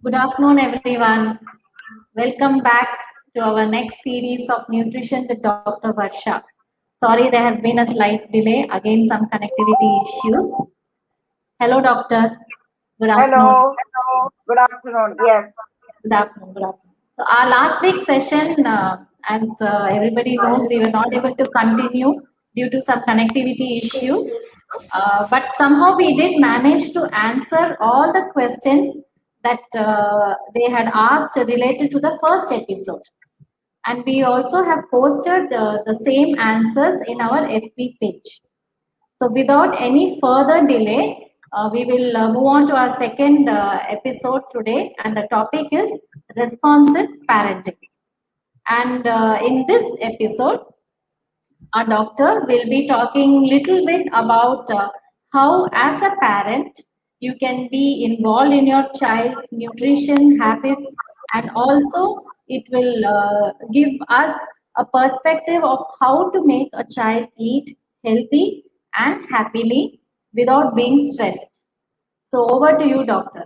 Good afternoon, everyone. Welcome back to our next series of Nutrition with Dr. Varsha. Sorry, there has been a slight delay, again, some connectivity issues. Hello, Doctor. Good afternoon. Hello, good afternoon. Yes, Good afternoon. Good afternoon. So, our last week's session, as everybody knows, we were not able to continue due to some connectivity issues. But somehow we did manage to answer all the questions that they had asked related to the first episode. And we also have posted the same answers in our FB page. So, without any further delay, we will move on to our second episode today, and the topic is responsive parenting. And in this episode, our doctor will be talking little bit about how, as a parent, you can be involved in your child's nutrition habits, and also it will give us a perspective of how to make a child eat healthy and happily without being stressed. So, over to you, doctor.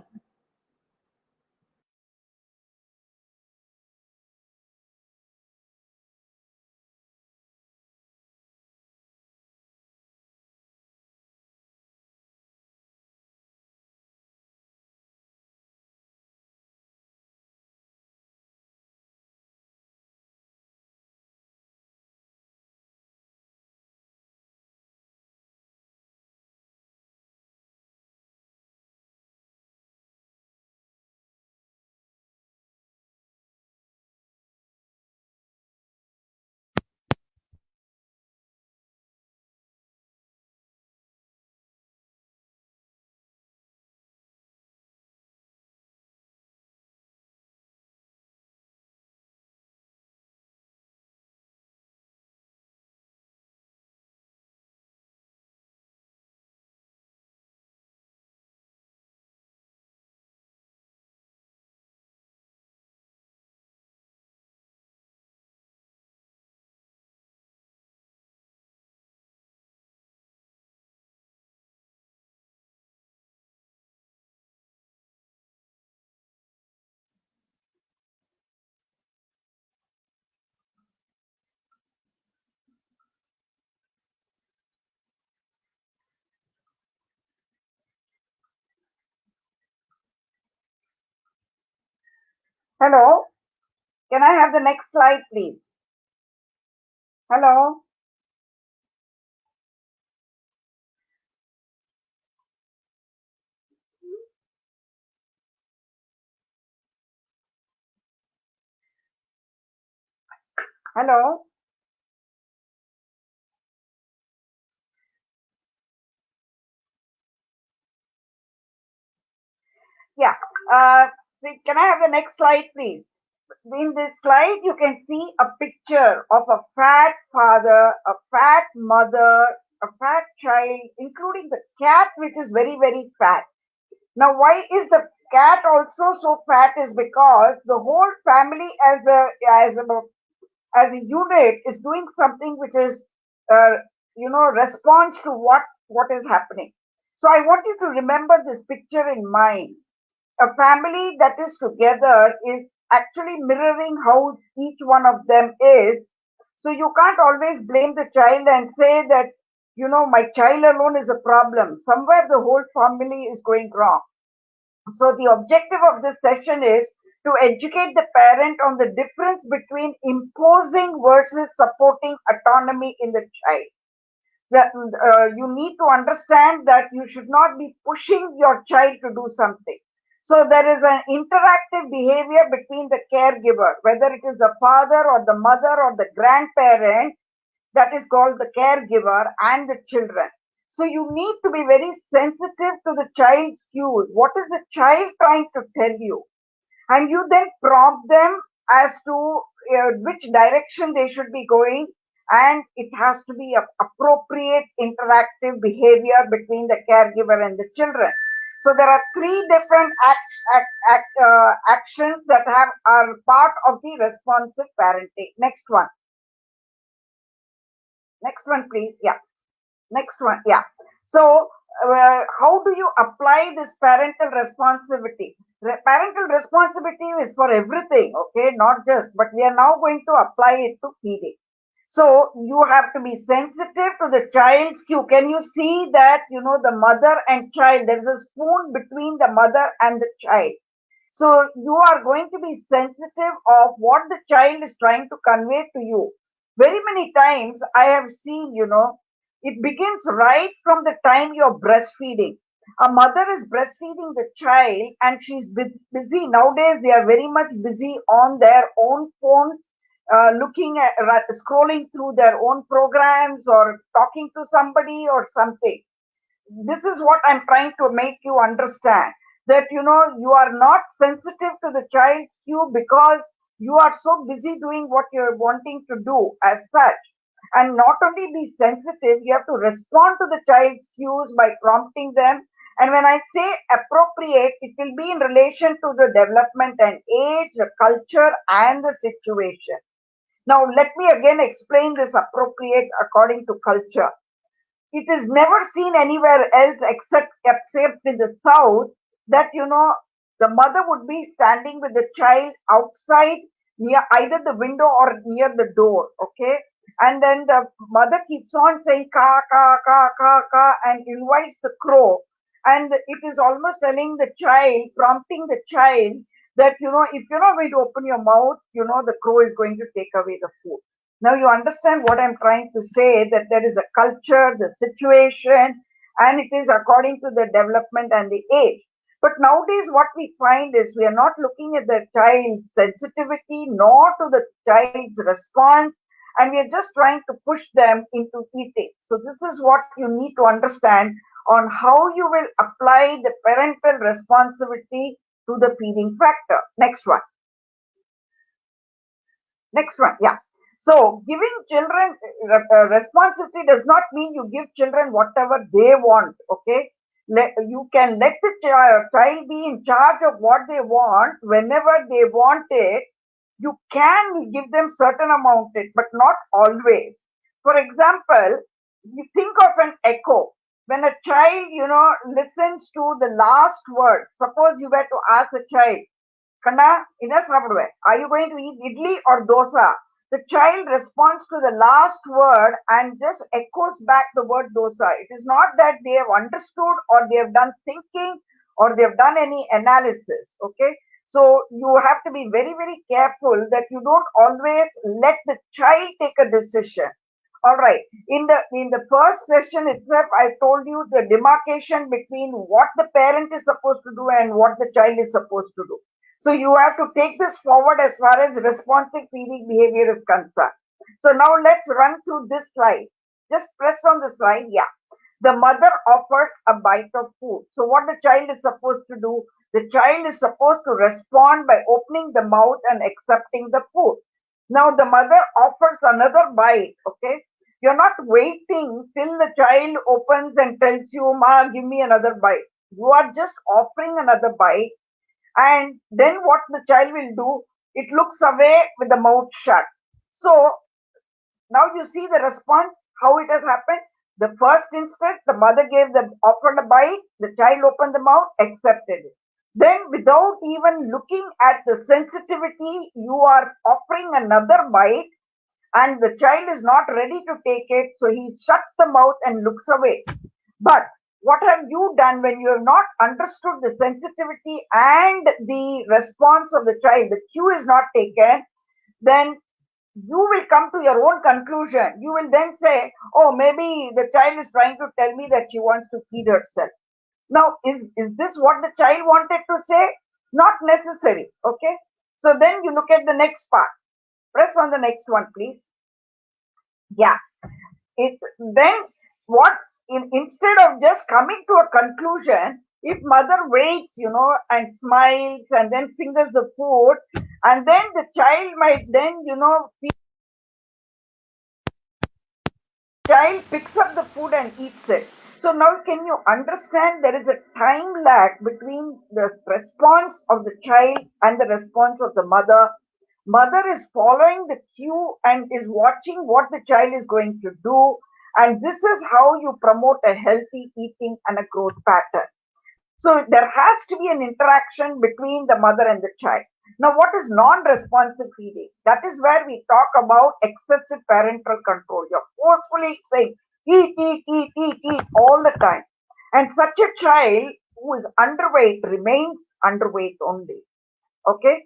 hello. Can I have the next slide, please? Hello, hello. Yeah. See, can I have the next slide, please? In this slide, you can see a picture of a fat father, a fat mother, a fat child, including the cat, which is very, very fat. Now, why is the cat also so fat? Is because the whole family, as a unit, is doing something which is, uh, response to what is happening. So, I want you to remember this picture in mind. A family that is together is actually mirroring how each one of them is. So, you can't always blame the child and say that, my child alone is a problem. Somewhere the whole family is going wrong. So the objective of this session is to educate the parent on the difference between imposing versus supporting autonomy in the child. You need to understand that you should not be pushing your child to do something. So there is an interactive behavior between the caregiver, whether it is the father or the mother or the grandparent, that is called the caregiver, and the children. So you need to be very sensitive to the child's cues. What is the child trying to tell you? And you then prompt them as to which direction they should be going, and it has to be appropriate interactive behavior between the caregiver and the children. So there are three different actions that are part of the responsive parenting. Next one, please. Yeah. Next one, yeah. So, how do you apply this parental responsibility? Parental responsibility is for everything, okay, not just, but we are now going to apply it to feeding. So you have to be sensitive to the child's cue. Can you see that, the mother and child, there is a spoon between the mother and the child. So you are going to be sensitive of what the child is trying to convey to you. Very many times I have seen, it begins right from the time you're breastfeeding. A mother is breastfeeding the child and she's busy. Nowadays, they are very much busy on their own phones, looking at, scrolling through their own programs or talking to somebody or something. This is what I'm trying to make you understand, that you are not sensitive to the child's cue because you are so busy doing what you're wanting to do as such. And not only be sensitive, you have to respond to the child's cues by prompting them. And when I say appropriate, it will be in relation to the development and age, the culture, and the situation. Now let me again explain this appropriate according to culture. It is never seen anywhere else except in the south, that the mother would be standing with the child outside near either the window or near the door, okay, and then the mother keeps on saying ka ka ka ka ka and invites the crow, and it is almost telling the child, prompting the child, that if you're not going to open your mouth, the crow is going to take away the food. Now you understand what I'm trying to say, that there is a culture, the situation, and it is according to the development and the age. But nowadays, what we find is we are not looking at the child's sensitivity nor to the child's response, and we are just trying to push them into eating. So, this is what you need to understand on how you will apply the parental responsibility to the feeding factor. Next one. Next one. Yeah. So, giving children responsibility does not mean you give children whatever they want. Okay, you can let the child be in charge of what they want whenever they want it. You can give them certain amount it, but not always. For example, you think of an echo. When a child, listens to the last word. Suppose you were to ask a child, Kanna, ina சாப்பிடுவ? Are you going to eat idli or dosa? The child responds to the last word and just echoes back the word dosa. It is not that they have understood or they have done thinking or they have done any analysis. Okay. So you have to be very, very careful that you don't always let the child take a decision. All right. In the first session itself, I told you the demarcation between what the parent is supposed to do and what the child is supposed to do. So you have to take this forward as far as responsive feeding behavior is concerned. So now let's run through this slide. Just press on the slide. Yeah. The mother offers a bite of food. So what the child is supposed to do? The child is supposed to respond by opening the mouth and accepting the food. Now the mother offers another bite. Okay. You're not waiting till the child opens and tells you, Ma, give me another bite. You are just offering another bite. And then what the child will do, it looks away with the mouth shut. So now you see the response, how it has happened. The first instant, the mother offered a bite, the child opened the mouth, accepted it. Then without even looking at the sensitivity, you are offering another bite and the child is not ready to take it. So he shuts the mouth and looks away. But what have you done when you have not understood the sensitivity and the response of the child? The cue is not taken. Then you will come to your own conclusion. You will then say, oh, maybe the child is trying to tell me that she wants to feed herself. Now, is this what the child wanted to say? Not necessary. Okay. So then you look at the next part. Press on the next one, please. Yeah. Then what? Instead of just coming to a conclusion, if mother waits, and smiles and then fingers the food, and then the child might then, child picks up the food and eats it. So now can you understand there is a time lag between the response of the child and the response of the mother? Mother is following the cue and is watching what the child is going to do. And this is how you promote a healthy eating and a growth pattern. So there has to be an interaction between the mother and the child. Now, what is non-responsive feeding? That is where we talk about excessive parental control. You're forcefully saying, eat, eat, eat, eat, eat all the time. And such a child who is underweight remains underweight only. Okay?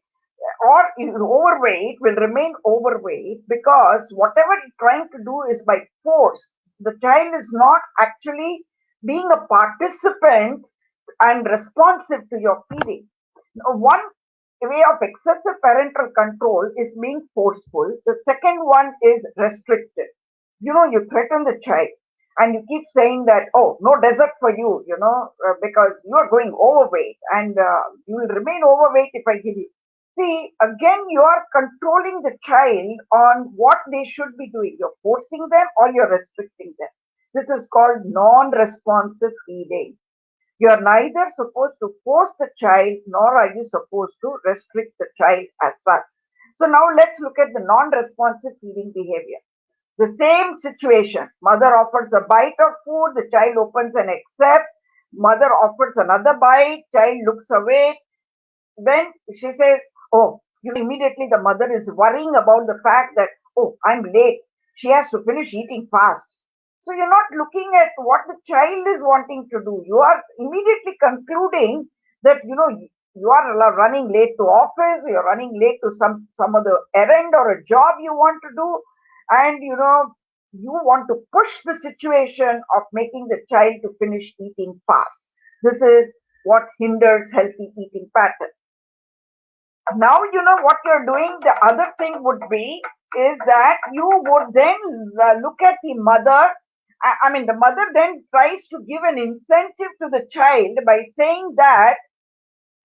Or is overweight will remain overweight because whatever you're trying to do is by force. The child is not actually being a participant and responsive to your feeding. Now, one way of excessive parental control is being forceful. The second one is restrictive. You threaten the child and you keep saying that, oh, no dessert for you, because you are going overweight and you will remain overweight if I give you. See, again, you are controlling the child on what they should be doing. You're forcing them or you're restricting them. This is called non-responsive feeding. You are neither supposed to force the child nor are you supposed to restrict the child as such. So now let's look at the non-responsive feeding behavior. The same situation. Mother offers a bite of food, the child opens and accepts. Mother offers another bite, child looks away. Then she says, oh, immediately the mother is worrying about the fact that, oh, I'm late. She has to finish eating fast. So you're not looking at what the child is wanting to do. You are immediately concluding that, you are running late to office, you're running late to some other errand or a job you want to do. And, you want to push the situation of making the child to finish eating fast. This is what hinders healthy eating pattern. Now you know what you're doing. The other thing would be is that you would then look at the mother. I mean, the mother then tries to give an incentive to the child by saying that,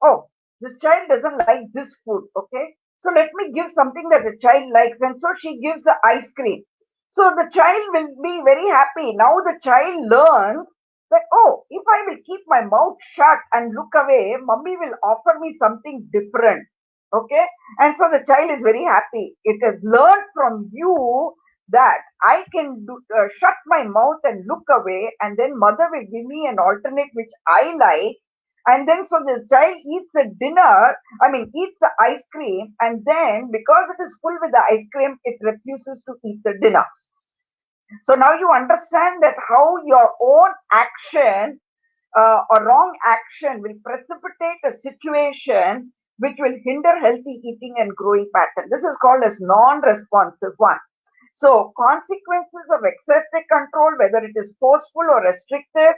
oh, this child doesn't like this food, okay? So let me give something that the child likes. And so she gives the ice cream. So the child will be very happy. Now the child learns that, oh, if I will keep my mouth shut and look away, mommy will offer me something different. Okay? And so the child is very happy. It has learned from you that I can shut my mouth and look away, and then mother will give me an alternate which I like. And then so the child eats eats the ice cream, and then because it is full with the ice cream, it refuses to eat the dinner. So now you understand that how your own action or wrong action will precipitate a situation which will hinder healthy eating and growing pattern. This is called as non-responsive one. So consequences of excessive control, whether it is forceful or restrictive.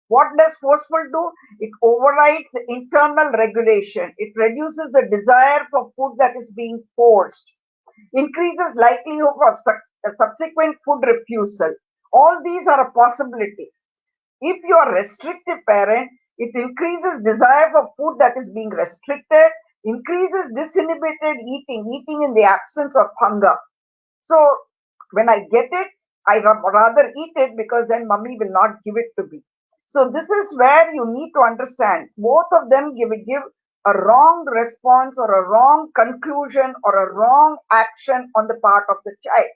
What does forceful do? It overrides the internal regulation. It reduces the desire for food that is being forced. Increases likelihood of subsequent food refusal. All these are a possibility. If you are a restrictive parent, it increases desire for food that is being restricted, increases disinhibited eating in the absence of hunger. So when I get it, I rather eat it because then mommy will not give it to me. So this is where you need to understand both of them give a wrong response or a wrong conclusion or a wrong action on the part of the child.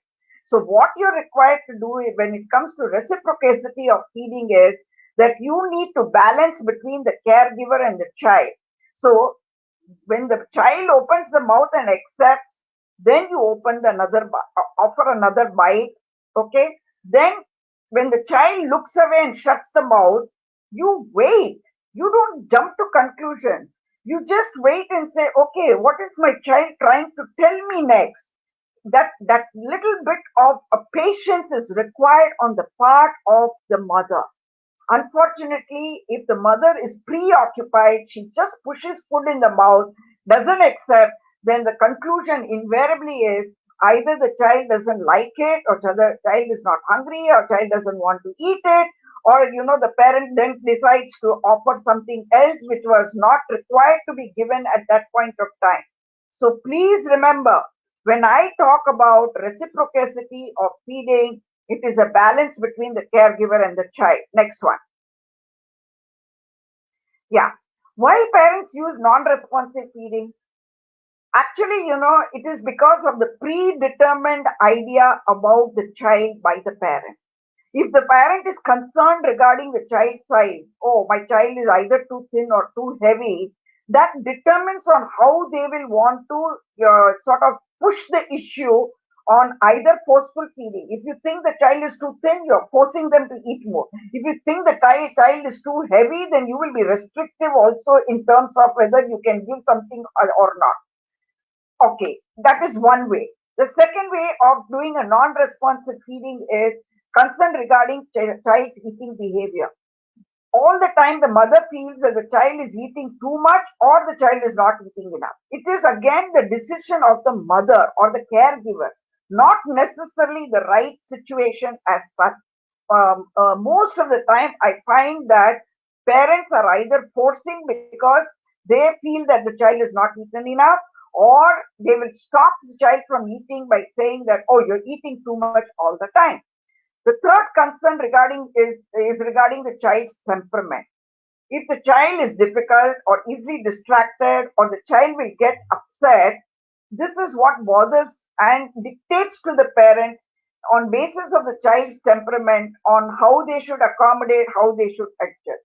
So what you're required to do when it comes to reciprocity of feeding is that you need to balance between the caregiver and the child. So when the child opens the mouth and accepts, then you offer another bite. Okay. Then when the child looks away and shuts the mouth, you wait. You don't jump to conclusions. You just wait and say, okay, what is my child trying to tell me next? That little bit of a patience is required on the part of the mother. Unfortunately, if the mother is preoccupied, she just pushes food in the mouth, doesn't accept, then the conclusion invariably is either the child doesn't like it, or the child is not hungry, or child doesn't want to eat it, or the parent then decides to offer something else which was not required to be given at that point of time. So please remember, when I talk about reciprocity of feeding, it is a balance between the caregiver and the child. Next one. Yeah. Why parents use non-responsive feeding? Actually, it is because of the predetermined idea about the child by the parent. If the parent is concerned regarding the child size, oh, my child is either too thin or too heavy, that determines on how they will want to sort of push the issue on either forceful feeding. If you think the child is too thin, you're forcing them to eat more. If you think the child is too heavy, then you will be restrictive also in terms of whether you can give something or not. Okay, that is one way. The second way of doing a non-responsive feeding is concern regarding child's eating behavior. All the time the mother feels that the child is eating too much or the child is not eating enough. It is again the decision of the mother or the caregiver, not necessarily the right situation as such. Most of the time, I find that parents are either forcing because they feel that the child is not eaten enough, or they will stop the child from eating by saying that, oh, you're eating too much all the time. The third concern is regarding the child's temperament. If the child is difficult or easily distracted or the child will get upset, this is what bothers and dictates to the parent on basis of the child's temperament on how they should accommodate, how they should adjust.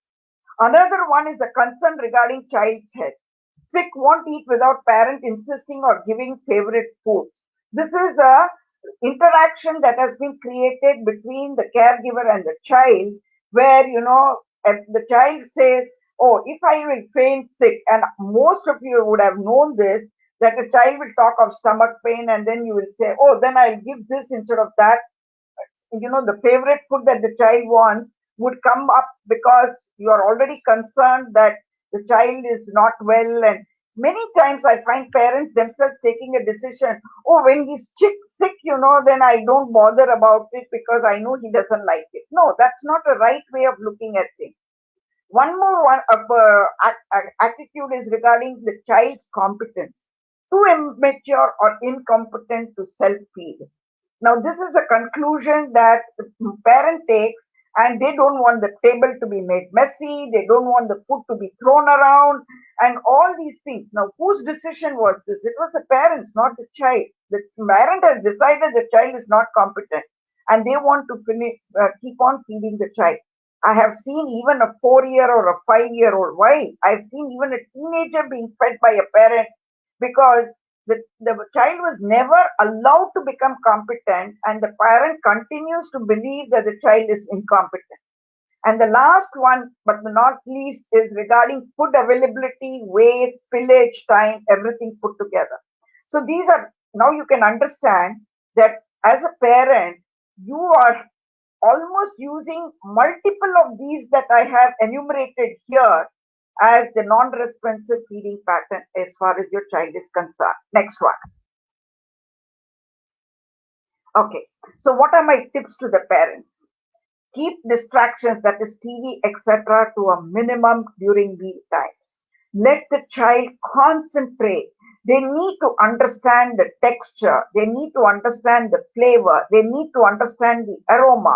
Another one is the concern regarding child's health. Sick won't eat without parent insisting or giving favorite foods. This is a interaction that has been created between the caregiver and the child, where if the child says, "Oh, if I will faint sick," and most of you would have known this, that a child will talk of stomach pain, and then you will say, "Oh, then I'll give this instead of that." The favorite food that the child wants would come up because you are already concerned that the child is not well. And many times I find parents themselves taking a decision, oh, when he's sick, then I don't bother about it because I know he doesn't like it. No, that's not a right way of looking at things. One more attitude is regarding the child's competence. Too immature or incompetent to self-feed. Now, this is a conclusion that the parent takes, and they don't want the table to be made messy. They don't want the food to be thrown around and all these things. Now, whose decision was this? It was the parents, not the child. The parent has decided the child is not competent and they want to keep on feeding the child. I have seen even a 4-year or a 5-year-old. Why? I've seen even a teenager being fed by a parent because the child was never allowed to become competent, and the parent continues to believe that the child is incompetent. And the last one, but not least, is regarding food availability, waste, spillage, time, everything put together. So these are, now you can understand that as a parent, you are almost using multiple of these that I have enumerated here as the non-responsive feeding pattern as far as your child is concerned. Next one. Okay, so what are my tips to the parents? Keep distractions, that is TV, etc., to a minimum during meal times. Let the child concentrate. They need to understand the texture. They need to understand the flavor. They need to understand the aroma.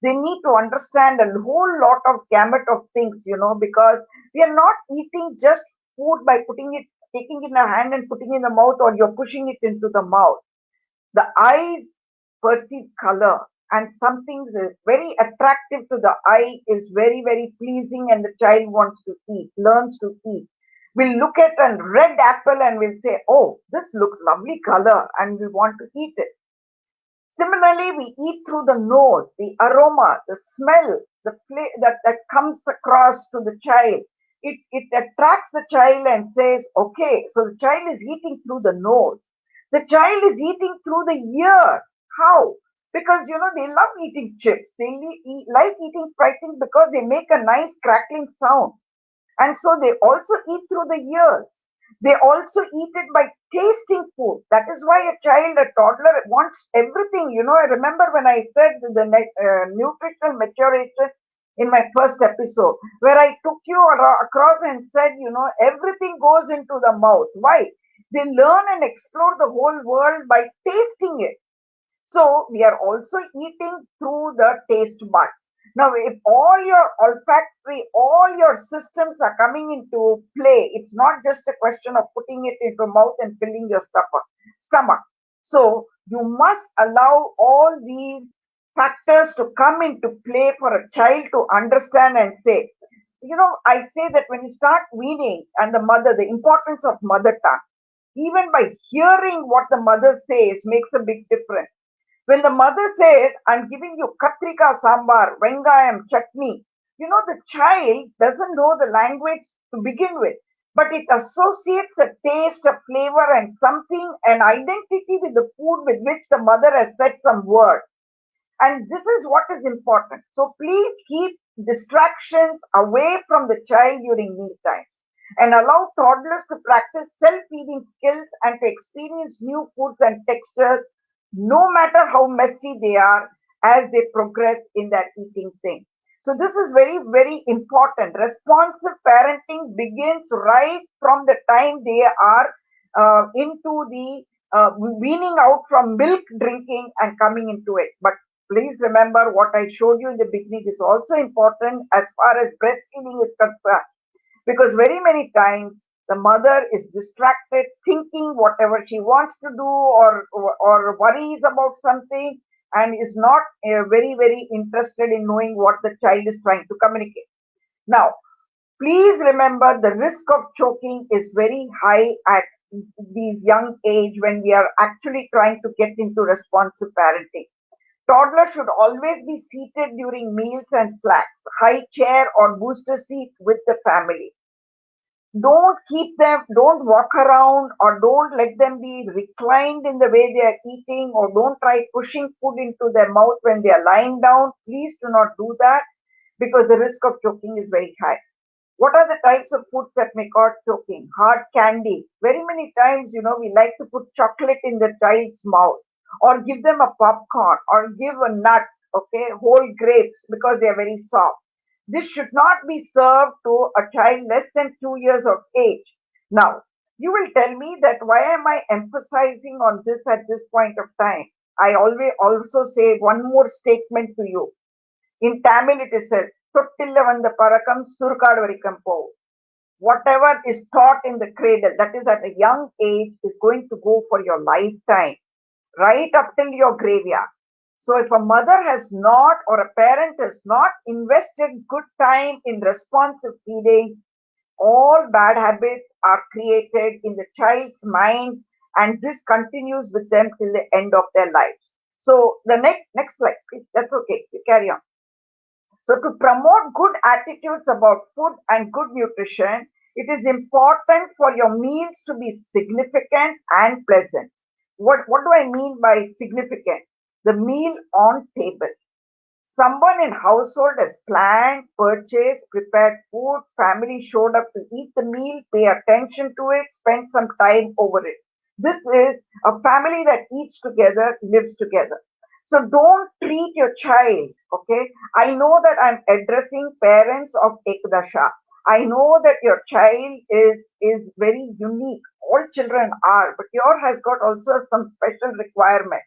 They need to understand a whole lot of gamut of things, because we are not eating just food by taking it in a hand and putting it in the mouth, or you're pushing it into the mouth. The eyes perceive color, and something very attractive to the eye is very, very pleasing, and the child wants to eat, learns to eat. We'll look at a red apple and we'll say, oh, this looks lovely color, and we want to eat it. Similarly, we eat through the nose, the aroma, the smell, the that comes across to the child. It attracts the child and says, okay, so the child is eating through the nose. The child is eating through the ear. How? Because, they love eating chips. They like eating fried things because they make a nice crackling sound. And so they also eat through the ears. They also eat it by tasting food. That is why a child, a toddler wants everything. I remember when I said the nutritional maturation in my first episode, where I took you across and said, everything goes into the mouth. Why? They learn and explore the whole world by tasting it. So we are also eating through the taste buds. Now, if all your olfactory, all your systems are coming into play, it's not just a question of putting it into mouth and filling your stomach. So you must allow all these factors to come into play for a child to understand and say. I say that when you start weaning and the importance of mother tongue, even by hearing what the mother says makes a big difference. When the mother says, I'm giving you katrika sambar, vengayam, chutney, the child doesn't know the language to begin with, but it associates a taste, a flavor, and something, an identity with the food with which the mother has said some word. And this is what is important. So please keep distractions away from the child during meal time and allow toddlers to practice self-feeding skills and to experience new foods and textures, no matter how messy they are, as they progress in their eating thing. So this is very, very important. Responsive parenting begins right from the time they are into the weaning out from milk drinking and coming into it. But please remember what I showed you in the beginning is also important as far as breastfeeding is concerned, because very many times the mother is distracted thinking whatever she wants to do, or worries about something, and is not very, very interested in knowing what the child is trying to communicate. Now, please remember the risk of choking is very high at these young age when we are actually trying to get into responsive parenting. Toddlers should always be seated during meals and snacks, high chair or booster seat with the family. Don't walk around, or don't let them be reclined in the way they are eating, or don't try pushing food into their mouth when they are lying down. Please do not do that, because the risk of choking is very high. What are the types of foods that may cause choking? Hard candy. Very many times, we like to put chocolate in the child's mouth, or give them a popcorn, or give a nut, okay, whole grapes, because they are very soft. This should not be served to a child less than 2 years of age. Now, you will tell me that why am I emphasizing on this at this point of time? I always also say one more statement to you. In Tamil, it is said, "Tottilla vanda parakam surkaadu varikam povu." Whatever is taught in the cradle, that is at a young age, is going to go for your lifetime, right up till your graveyard. So if a mother has not, or a parent has not invested good time in responsive feeding, all bad habits are created in the child's mind, and this continues with them till the end of their lives. So the next slide, please. That's okay. You carry on. So to promote good attitudes about food and good nutrition, it is important for your meals to be significant and pleasant. What do I mean by significant? The meal on table. Someone in household has planned, purchased, prepared food, family showed up to eat the meal, pay attention to it, spend some time over it. This is a family that eats together, lives together. So don't treat your child, okay? I know that I'm addressing parents of Ekadaksha. I know that your child is very unique. All children are, but your has got also some special requirement.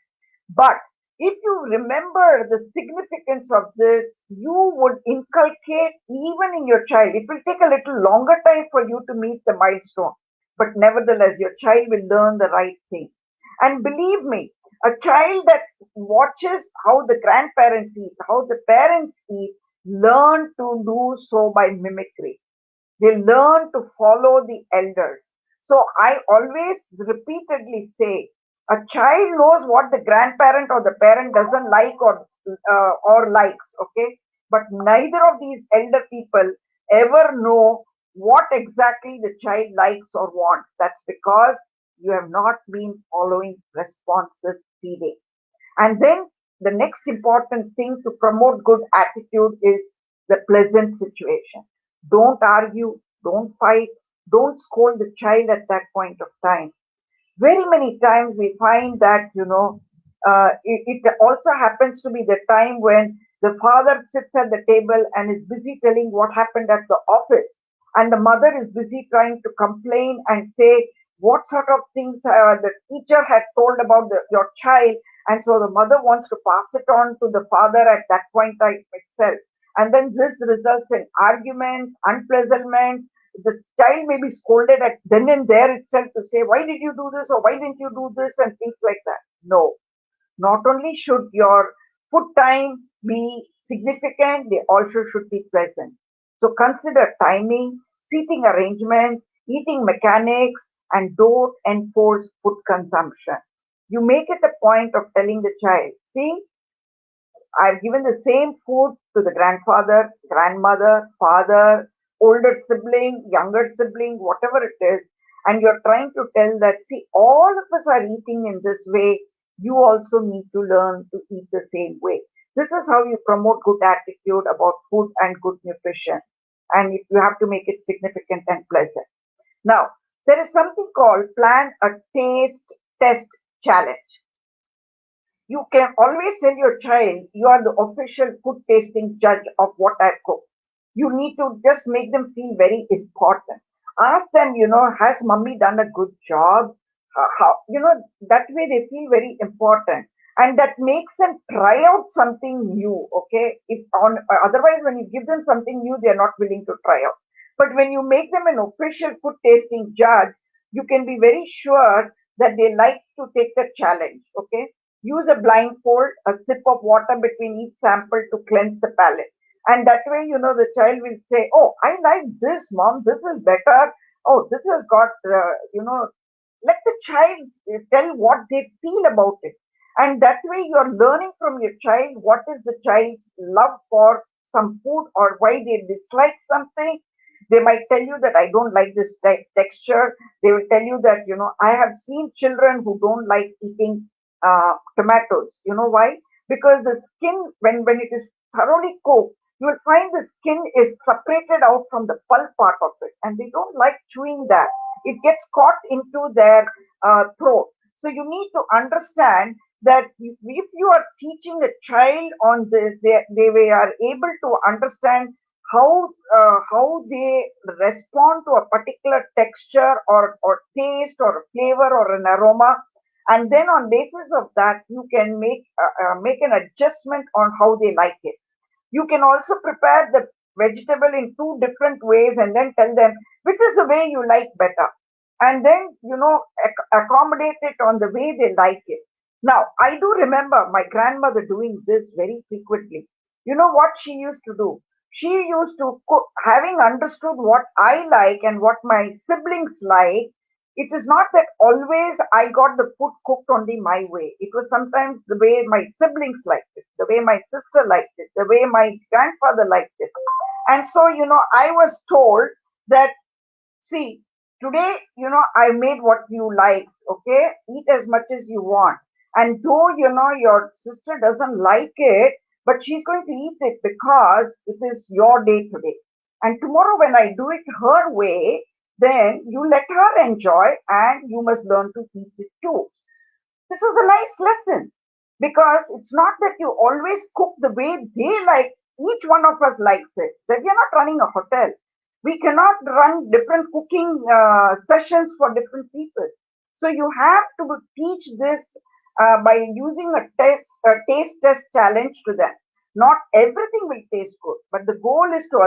But if you remember the significance of this, you would inculcate even in your child. It will take a little longer time for you to meet the milestone, but nevertheless, your child will learn the right thing. And believe me, a child that watches how the grandparents eat, how the parents eat, learn to do so by mimicry. They learn to follow the elders. So I always repeatedly say, a child knows what the grandparent or the parent doesn't like, or likes, okay? But neither of these elder people ever know what exactly the child likes or wants. That's because you have not been following responsive feeding. And then the next important thing to promote good attitude is the pleasant situation. Don't argue, don't fight, don't scold the child at that point of time. Very many times we find that, it also happens to be the time when the father sits at the table and is busy telling what happened at the office, and the mother is busy trying to complain and say what sort of things the teacher had told about your child, and so the mother wants to pass it on to the father at that point itself, and then this results in arguments, unpleasantment. The child may be scolded at then and there itself to say, why did you do this, or why didn't you do this, and things like that. No, not only should your food time be significant, they also should be pleasant. So consider timing, seating arrangement, eating mechanics, and don't enforce food consumption. You make it a point of telling the child, see, I've given the same food to the grandfather, grandmother, father, older sibling, younger sibling, whatever it is, and you're trying to tell that, see, all of us are eating in this way. You also need to learn to eat the same way. This is how you promote good attitude about food and good nutrition. And if you have to make it significant and pleasant. Now, there is something called plan a taste test challenge. You can always tell your child you are the official food tasting judge of what I cook. You need to just make them feel very important. Ask them, has mommy done a good job? That way they feel very important. And that makes them try out something new, okay? If on Otherwise, when you give them something new, they are not willing to try out. But when you make them an official food tasting judge, you can be very sure that they like to take the challenge, okay? Use a blindfold, a sip of water between each sample to cleanse the palate. And that way, the child will say, oh, I like this, mom, this is better. Oh, this has got, let the child tell what they feel about it. And that way, you're learning from your child what is the child's love for some food or why they dislike something. They might tell you that I don't like this texture. They will tell you that, I have seen children who don't like eating tomatoes. You know why? Because the skin, when it is thoroughly cooked, you will find the skin is separated out from the pulp part of it, and they don't like chewing that. It gets caught into their throat. So you need to understand that if you are teaching a child on this, they are able to understand how they respond to a particular texture or taste or flavor or an aroma, and then on basis of that you can make an adjustment on how they like it. You can also prepare the vegetable in two different ways and then tell them which is the way you like better, and then accommodate it on the way they like it. Now I do remember my grandmother doing this very frequently. You know what she used to do? She used to cook, having understood what I like and what my siblings like. It is not that always I got the food cooked only my way. It was sometimes the way my siblings liked it, the way my sister liked it, the way my grandfather liked it. And so, I was told that, see, today, I made what you like, okay? Eat as much as you want. And though, your sister doesn't like it, but she's going to eat it because it is your day today. And tomorrow, when I do it her way, then you let her enjoy and you must learn to eat it too. This was a nice lesson because it's not that you always cook the way they like. Each one of us likes it. That we are not running a hotel. We cannot run different cooking sessions for different people. So you have to teach this by using a taste test challenge to them. Not everything will taste good, but the goal is to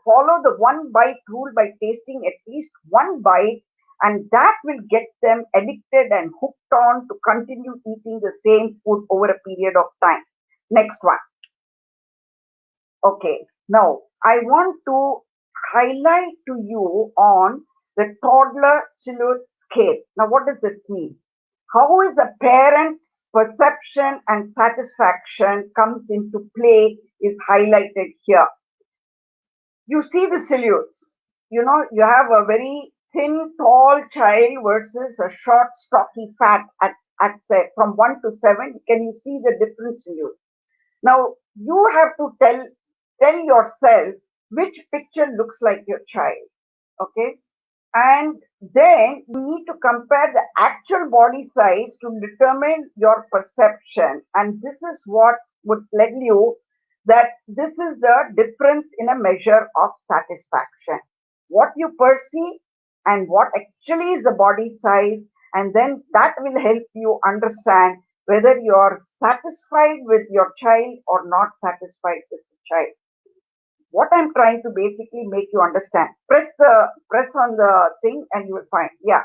follow the one bite rule by tasting at least one bite, and that will get them addicted and hooked on to continue eating the same food over a period of time. Next one. Okay, now I want to highlight to you on the toddler silhouette scale. Now, what does this mean? How is a parent's perception and satisfaction comes into play is highlighted here. You see the silhouettes. You have a very thin, tall child versus a short, stocky, fat at say from 1 to 7. Can you see the difference in you? Now you have to tell yourself which picture looks like your child. Okay, and then you need to compare the actual body size to determine your perception, and this is what would let you that this is the difference in a measure of satisfaction, what you perceive and what actually is the body size, and then that will help you understand whether you are satisfied with your child or not satisfied with the child. What I'm trying to basically make you understand. Press on the thing and you will find. Yeah.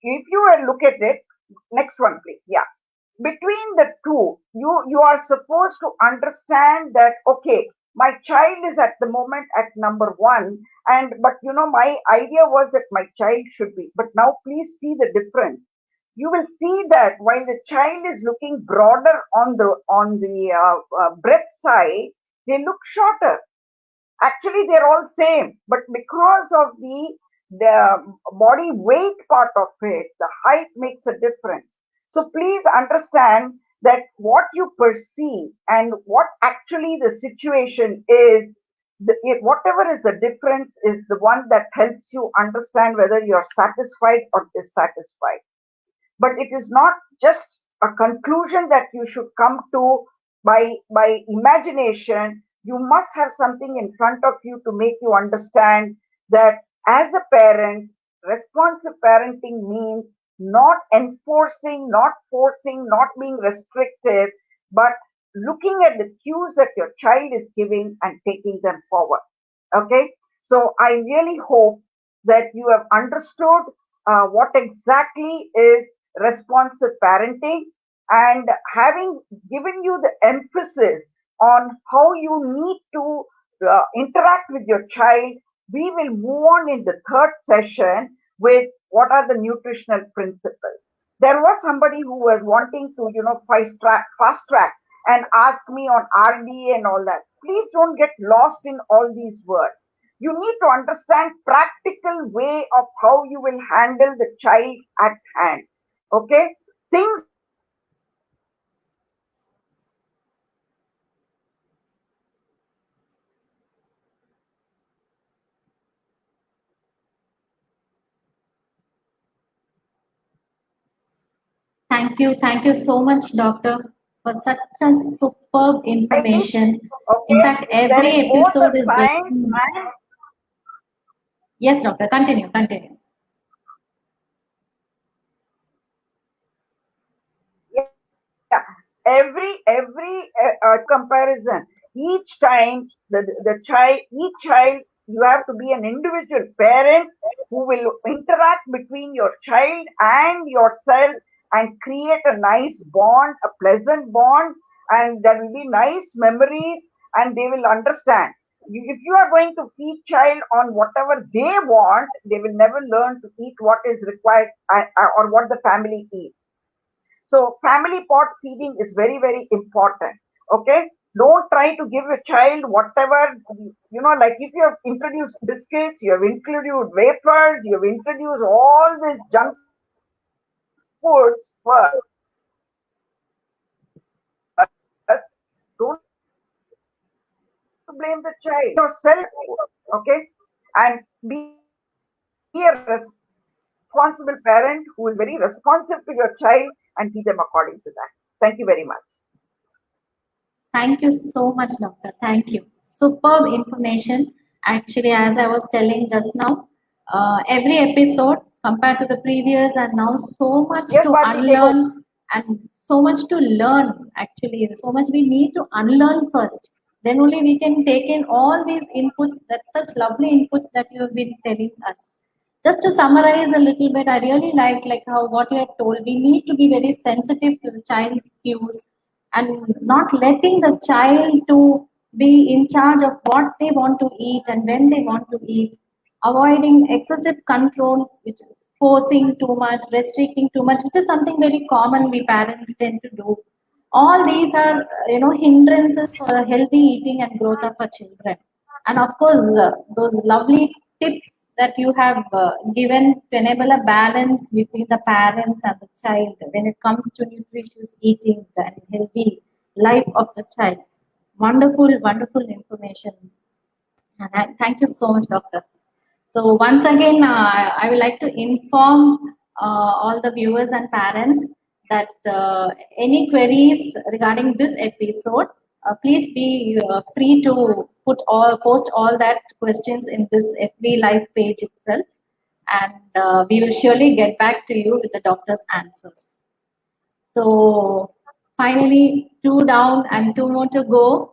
If you will look at it, next one please. Yeah. between the two, you are supposed to understand that, okay, my child is at the moment at number one, and but my idea was that my child should be, but now please see the difference. You will see that while the child is looking broader on the breadth side, they look shorter. Actually, they're all same, but because of the body weight part of it, the height makes a difference. So please understand that what you perceive and what actually the situation is, whatever is the difference is the one that helps you understand whether you're satisfied or dissatisfied. But it is not just a conclusion that you should come to by imagination. You must have something in front of you to make you understand that as a parent, responsive parenting means not enforcing, not forcing, not being restrictive, but looking at the cues that your child is giving and taking them forward. Okay, so I really hope that you have understood what exactly is responsive parenting, and having given you the emphasis on how you need to interact with your child, we will move on in the third session with what are the nutritional principles. There was somebody who was wanting to, fast track and ask me on RDA and all that. Please don't get lost in all these words. You need to understand practical way of how you will handle the child at hand. Okay, things Thank you so much, doctor, for such a superb life. information. In Okay, fact, there is every both a episode is science getting. and, Yes, doctor, continue, continue. yeah, every comparison, each time the child, each child, you have to be an individual parent who will interact between your child and yourself and create a nice bond, a pleasant bond, and there will be nice memories, and they will understand. If you are going to feed child on whatever they want, they will never learn to eat what is required, or what the family eats. So family pot feeding is very, very important. Okay. Don't try to give a child whatever, like if you have introduced biscuits, you have introduced wafers, you have introduced all these junk foods first. Don't blame the child. Yourself, okay? And be a responsible parent who is very responsive to your child and feed them according to that. Thank you very much. Thank you so much, doctor. Thank you. Superb information. Actually, as I was telling just now, every episode compared to the previous, and now so much Yes, to Bharti, take over. unlearn and so much to learn. Actually, so much we need to unlearn first. Then only we can take in all these inputs, that such lovely inputs that you have been telling us. Just to summarize a little bit, I really like how what you have told. We need to be very sensitive to the child's cues and not letting the child to be in charge of what they want to eat and when they want to eat, avoiding excessive control, which forcing too much, restricting too much, which is something very common we parents tend to do. All these are hindrances for the healthy eating and growth of our children. And of course, those lovely tips that you have given to enable a balance between the parents and the child when it comes to nutritious eating and healthy life of the child. Wonderful, wonderful information. And thank you so much, doctor. So once again, I would like to inform all the viewers and parents that any queries regarding this episode, please be free to post all that questions in this FB live page itself, and we will surely get back to you with the doctor's answers. So finally, two down and two more to go.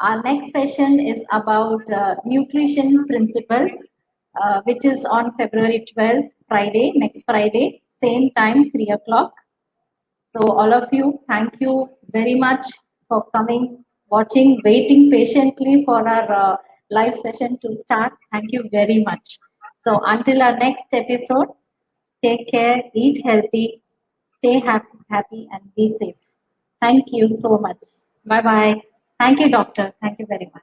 Our next session is about nutrition principles, which is on February 12th, Friday, next Friday, same time, 3 o'clock. So all of you, thank you very much for coming, watching, waiting patiently for our live session to start. Thank you very much. So until our next episode, take care, eat healthy, stay happy and be safe. Thank you so much. Bye bye. Thank you, doctor. Thank you very much.